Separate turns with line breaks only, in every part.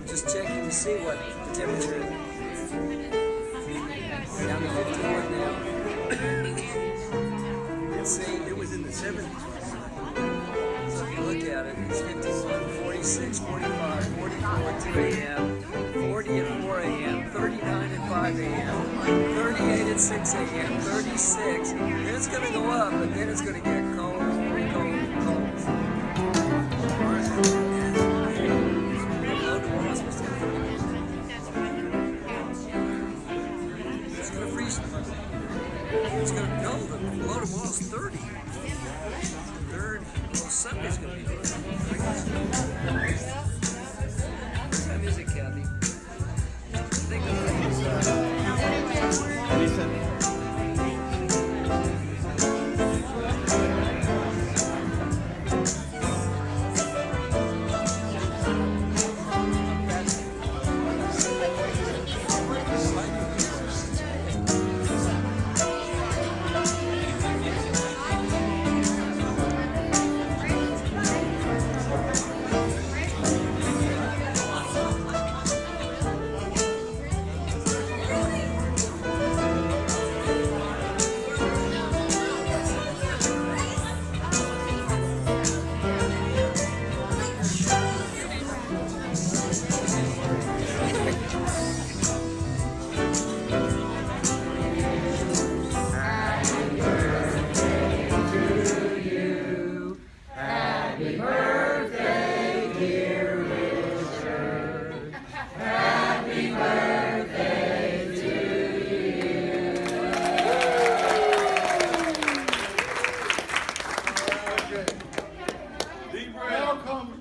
Just checking to see what the temperature is. Down to 51 now. And see, it was in the 70s. So if you look at it, it's 51, 46, 45, 44 at 2 a.m., 40 at 4 a.m., 39 at 5 a.m., 38 at 6 a.m., 36. Then it's going to go up, but then it's going to get cold, cold, cold. It's going to freeze. It's going to go. The low tomorrow's 30. Third, well, Sunday's going to be 30. What time is it, Kathy? I think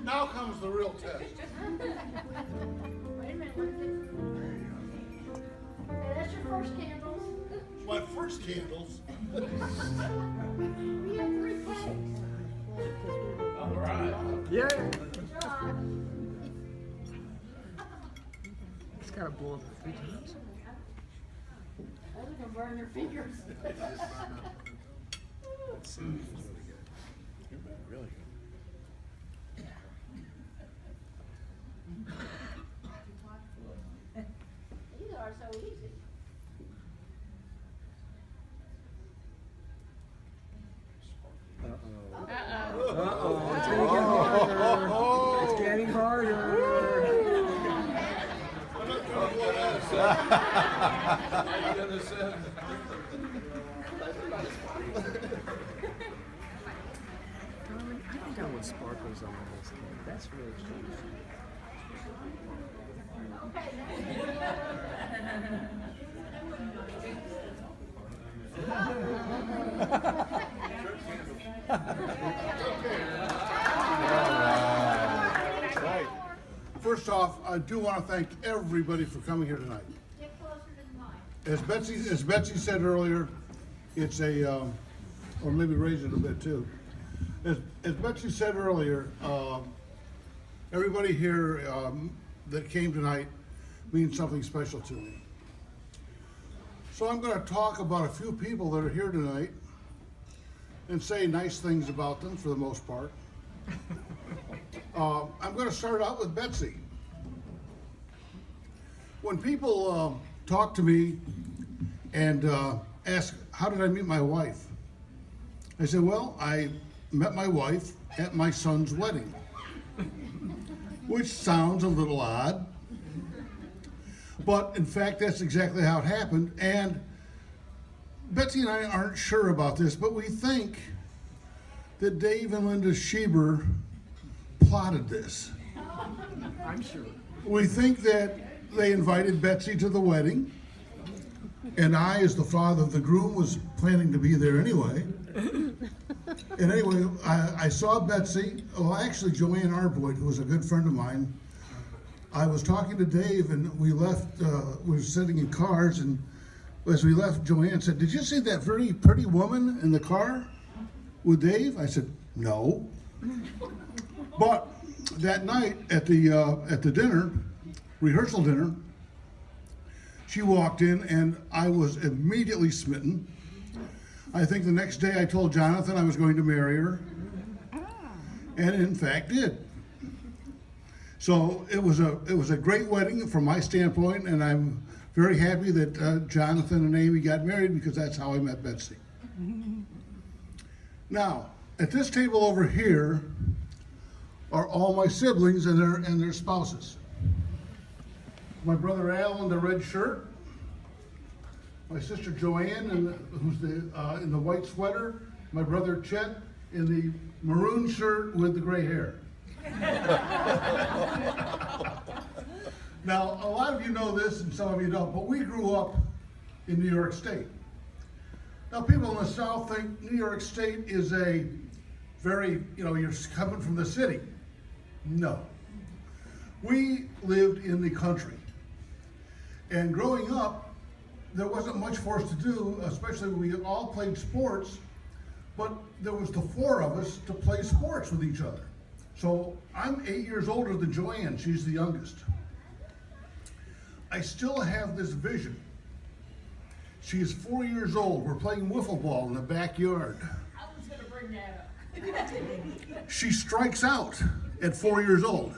Now comes the real test.
Wait a minute, what is it? Okay, that's your first candles.
My first candles.
We have 3 cakes.
All right.
Yeah.
Good job.
It's got to blow up 3 times.
Those are gonna burn your fingers.
Really good.
These are so easy.
Uh-oh. It's getting harder. It's getting harder. I think I want sparkles on this thing. That's really cool.
First off, I do want to thank everybody for coming here tonight.
Get closer to the mic.
As Betsy said earlier, it's a, or maybe raise it a bit too. As Betsy said earlier, everybody here that came tonight means something special to me. So I'm going to talk about a few people that are here tonight and say nice things about them for the most part. I'm going to start out with Betsy. When people talk to me and ask, how did I meet my wife? I said, well, I met my wife at my son's wedding, which sounds a little odd, but in fact, that's exactly how it happened. And Betsy and I aren't sure about this, but we think that Dave and Linda Schieber plotted this.
I'm sure.
We think that they invited Betsy to the wedding, and I, as the father of the groom, was planning to be there anyway. And anyway, I saw Betsy, well, actually Joanne Arboyd, who was a good friend of mine. I was talking to Dave, and we left, we were sitting in cars, and as we left, Joanne said, did you see that very pretty woman in the car with Dave? I said, no. But that night at the dinner, rehearsal dinner, she walked in and I was immediately smitten. I think the next day I told Jonathan I was going to marry her, and in fact did. So it was a great wedding from my standpoint, and I'm very happy that Jonathan and Amy got married, because that's how I met Betsy. Now, at this table over here are all my siblings and their spouses. My brother Al in the red shirt, my sister Joanne who's in the white sweater, my brother Chet in the maroon shirt with the gray hair. Now, a lot of you know this and some of you don't, but we grew up in New York State. Now, people in the South think New York State is a very, you're coming from the city. No. We lived in the country. And growing up, there wasn't much for us to do, especially we all played sports, but there was the four of us to play sports with each other. So I'm 8 years older than Joanne, she's the youngest. I still have this vision. She is 4 years old, we're playing wiffle ball in the backyard.
I was gonna bring that up.
She strikes out at 4 years old.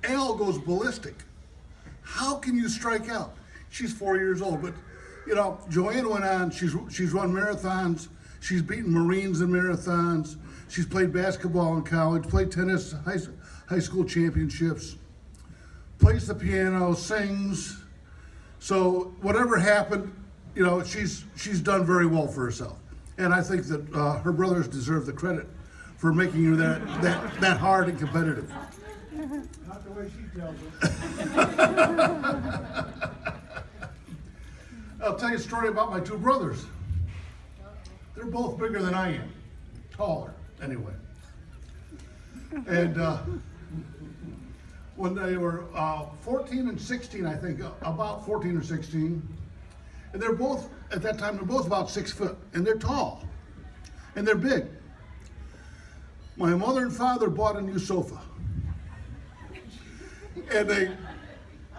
Al goes ballistic. How can you strike out? She's 4 years old, but Joanne went on, she's run marathons, she's beaten Marines in marathons, she's played basketball in college, played tennis, high school championships, plays the piano, sings. So whatever happened, she's done very well for herself. And I think that her brothers deserve the credit for making her that hard and competitive.
Not the way she tells it.
I'll tell you a story about my two brothers. They're both bigger than I am, taller anyway. And when they were 14 and 16, I think, about 14 or 16, and they're both, at that time, they're both about 6 foot, and they're tall, and they're big. My mother and father bought a new sofa. And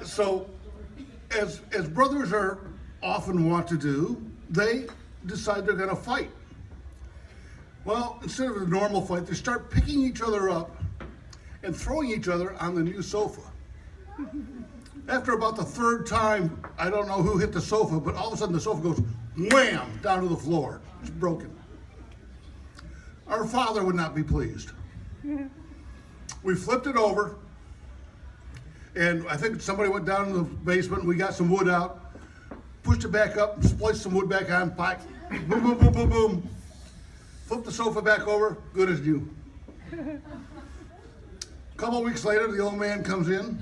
so as brothers are often want to do, they decide they're gonna fight. Well, instead of a normal fight, they start picking each other up and throwing each other on the new sofa. After about the third time, I don't know who hit the sofa, but all of a sudden the sofa goes wham down to the floor. It's broken. Our father would not be pleased. We flipped it over, and I think somebody went down in the basement and we got some wood out, pushed it back up, spliced some wood back on, back, boom, boom, boom, boom, boom. Flipped the sofa back over, good as new. A couple of weeks later, the old man comes in,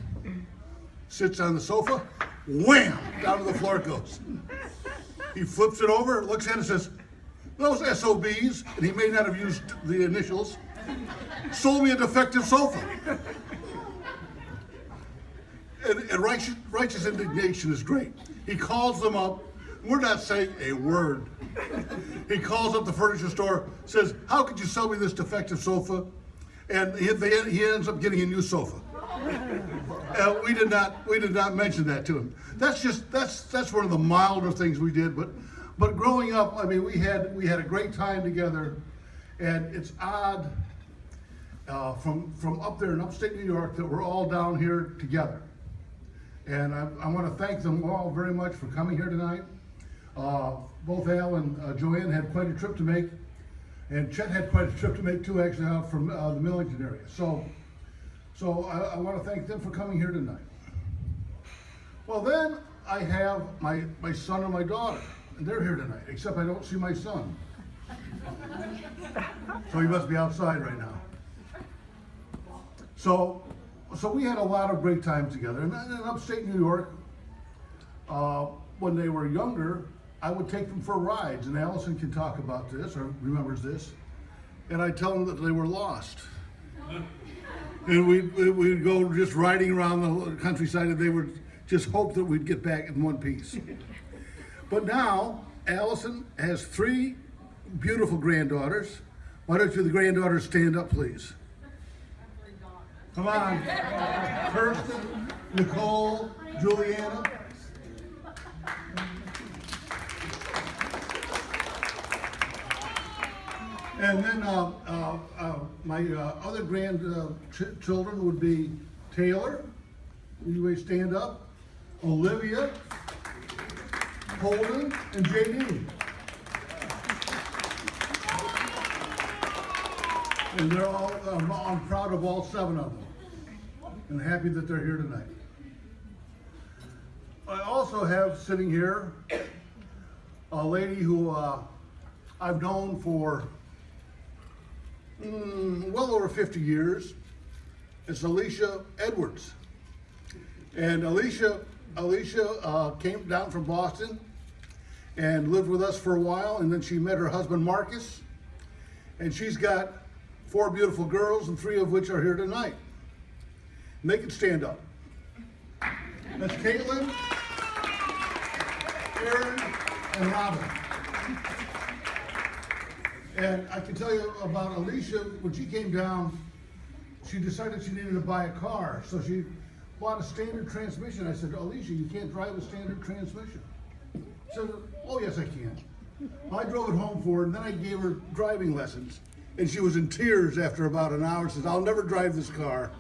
sits on the sofa, wham, down to the floor it goes. He flips it over, looks at it and says, those SOBs, and he may not have used the initials, sold me a defective sofa. And righteous indignation is great. He calls them up. We're not saying a word. He calls up the furniture store, says, how could you sell me this defective sofa? And he ends up getting a new sofa. We did not mention that to him. That's one of the milder things we did. But growing up, I mean, we had a great time together, and it's odd from up there in upstate New York that we're all down here together. And I want to thank them all very much for coming here tonight. Both Al and Joanne had quite a trip to make, and Chet had quite a trip to make too, actually, out from the Millington area. So I want to thank them for coming here tonight. Well, then I have my son and my daughter, and they're here tonight, except I don't see my son. So he must be outside right now. So we had a lot of great times together. And in upstate New York, when they were younger, I would take them for rides, and Allison can talk about this, or remembers this, and I'd tell them that they were lost. And we'd go just riding around the countryside, and they would just hope that we'd get back in one piece. But now, Allison has 3 beautiful granddaughters. Why don't you, the granddaughters, stand up, please? Come on. Kirsten, Nicole, Juliana. And then my other grandchildren would be Taylor, anybody stand up? Olivia, Holden, and JD. And they're all, I'm proud of all 7 of them, and happy that they're here tonight. I also have sitting here a lady who I've known for well over 50 years. It's Alicia Edwards. And Alicia came down from Boston and lived with us for a while, and then she met her husband Marcus, and she's got 4 beautiful girls, and 3 of which are here tonight. And they can stand up. That's Caitlin, Aaron, and Robin. And I can tell you about Alicia. When she came down, she decided she needed to buy a car, so she bought a standard transmission. I said, Alicia, you can't drive a standard transmission. She said, oh yes I can. I drove it home for her, and then I gave her driving lessons. And she was in tears after about an hour. She says, I'll never drive this car.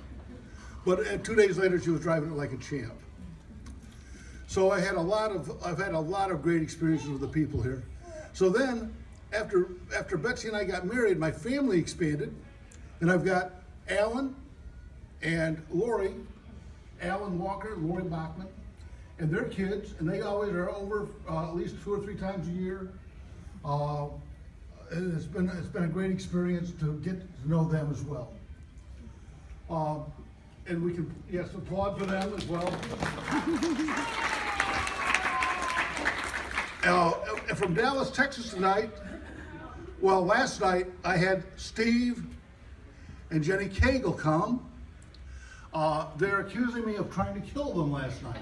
But 2 days later, she was driving it like a champ. So I've had a lot of great experiences with the people here. So then, after Betsy and I got married, my family expanded, and I've got Alan and Lori, Alan Walker, Lori Bachman, and their kids, and they always are over at least 2 or 3 times a year. It's been a great experience to get to know them as well. And we can, yes, applaud for them as well. From Dallas, Texas tonight, well, last night I had Steve and Jenny Cagle come. They're accusing me of trying to kill them last night.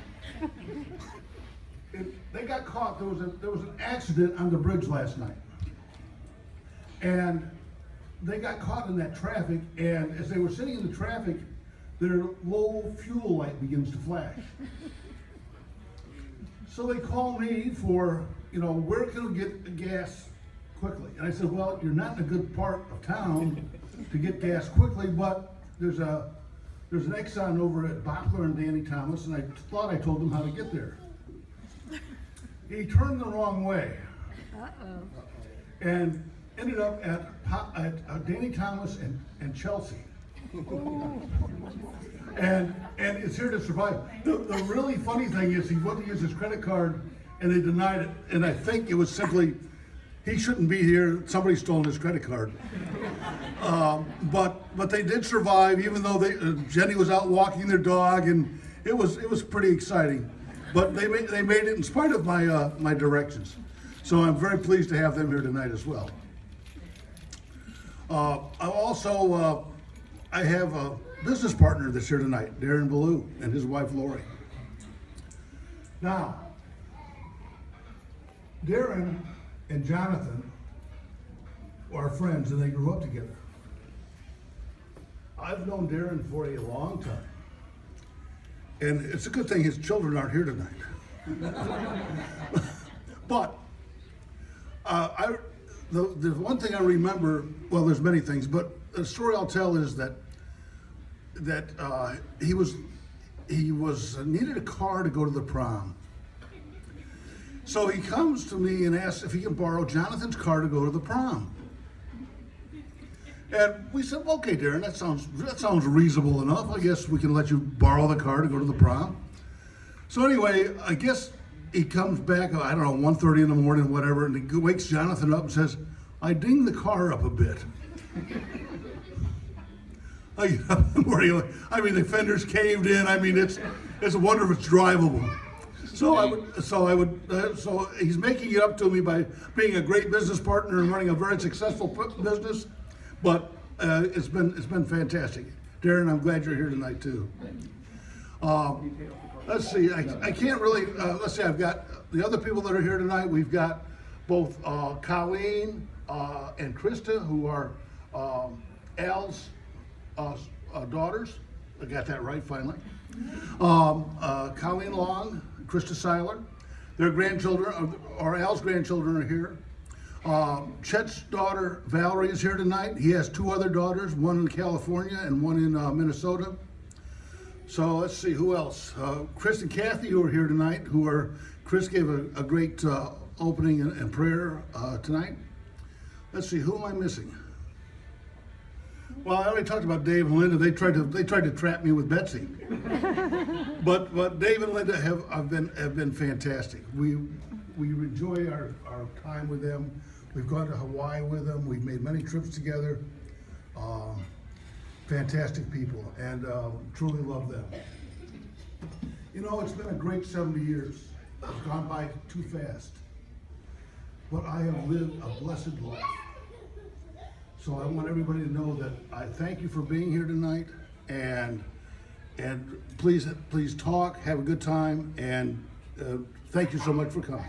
They got caught. There was an accident on the bridge last night. And they got caught in that traffic, and as they were sitting in the traffic, their low fuel light begins to flash. So they call me for, where can we get gas quickly? And I said, well, you're not in a good part of town to get gas quickly, but there's an Exxon over at Bockler and Danny Thomas, and I thought I told them how to get there. He turned the wrong way. And ended up at Danny Thomas and Chelsea. And it's here to survive. The really funny thing is he went to use his credit card and they denied it. And I think it was simply, he shouldn't be here, somebody stole his credit card. But they did survive, even though Jenny was out walking their dog, and it was pretty exciting. But they made it in spite of my directions. So I'm very pleased to have them here tonight as well. I have a business partner that's here tonight, Darren Ballou, and his wife Lori. Now, Darren and Jonathan are friends, and they grew up together. I've known Darren for a long time, and it's a good thing his children aren't here tonight. But the one thing I remember, well, there's many things, but the story I'll tell is that he needed a car to go to the prom. So he comes to me and asks if he can borrow Jonathan's car to go to the prom. And we said, well, okay, Darren, that sounds reasonable enough. I guess we can let you borrow the car to go to the prom. So anyway, I guess he comes back, I don't know, 1:30 in the morning, whatever, and he wakes Jonathan up and says, I dinged the car up a bit. I mean, the fender's caved in. I mean, it's a wonder if it's drivable. So he's making it up to me by being a great business partner and running a very successful business. But it's been fantastic. Darren, I'm glad you're here tonight too. Let's see. I can't really. Let's see. I've got the other people that are here tonight. We've got both Colleen and Krista, who are Al's daughters. I got that right finally. Colleen Long, Krista Seiler. Their grandchildren, or Al's grandchildren, are here. Chet's daughter Valerie is here tonight. He has 2 other daughters, one in California and one in Minnesota. So let's see, who else? Chris and Kathy, who are here tonight, Chris gave a great opening and prayer tonight. Let's see, who am I missing? Well, I already talked about Dave and Linda. They tried to trap me with Betsy. But Dave and Linda have been fantastic. We enjoy our time with them. We've gone to Hawaii with them. We've made many trips together. Fantastic people, and truly love them. You know, it's been a great 70 years. It's gone by too fast. But I have lived a blessed life. So I want everybody to know that I thank you for being here tonight, and please talk, have a good time, and thank you so much for coming.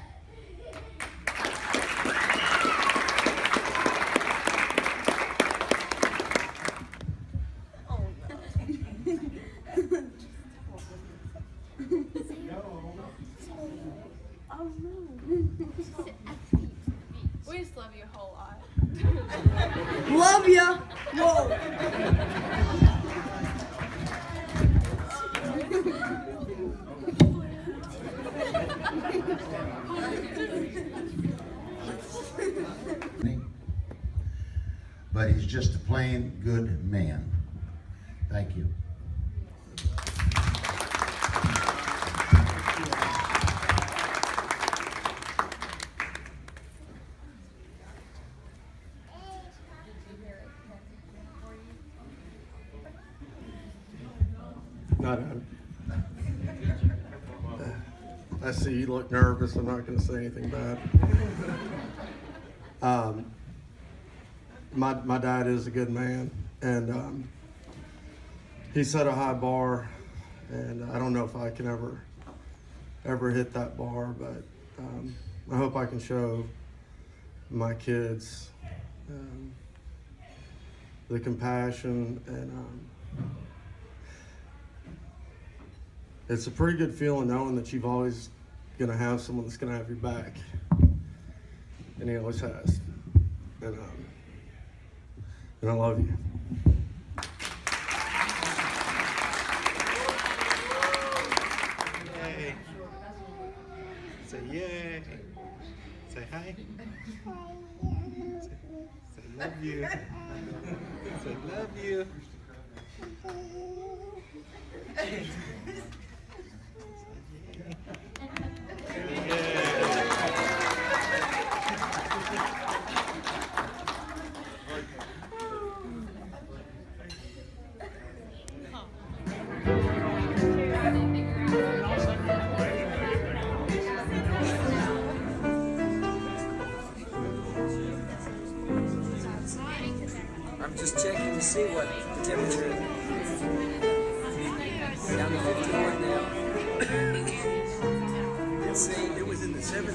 Oh no.
We just love you a whole lot.
Love ya. Whoa.
But he's just a plain good man. Thank you.
Not I see you look nervous. I'm not going to say anything bad. My dad is a good man, and he set a high bar, and I don't know if I can ever hit that bar, but I hope I can show my kids the compassion, and it's a pretty good feeling knowing that you've always going to have someone that's going to have your back, and he always has, and I love you.
Yay. Say yay. Say hi. Say love you. Say love you.
I'm just checking to see what the temperature is. Down to 51 now. And see, it was in the 70s.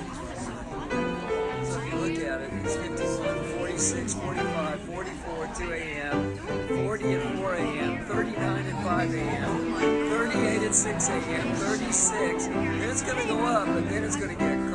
So if you look at it, it's 51, 46, 45, 44 at 2 a.m., 40 at 4 a.m., 39 at 5 a.m., 38 at 6 a.m., 36. Then it's going to go up, but then it's going to get